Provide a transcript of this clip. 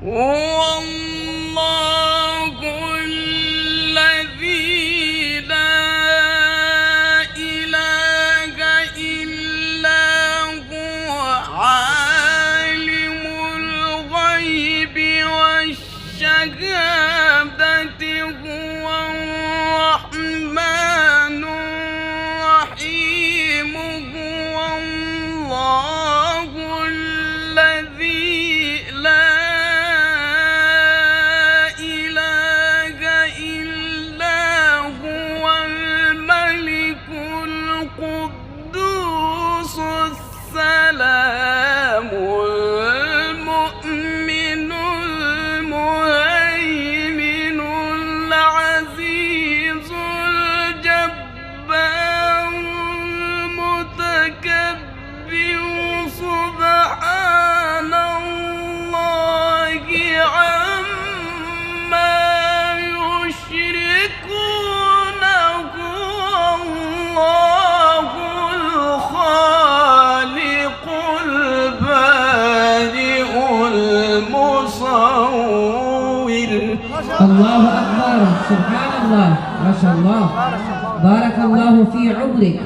هو الله الذي لا إله إلا هو عالم الغيب والشهادة هو الرحمن الرحيم هو الله الذي لا إله إلا هو الملك القدوس السلام المؤمن المهيمن العزيز الجبار المتكبر سبحان الله عما يشركون هو الله الخالق البارئ المصور. الله أكبر، سبحان الله، ما شاء الله، بارك الله في عمرك.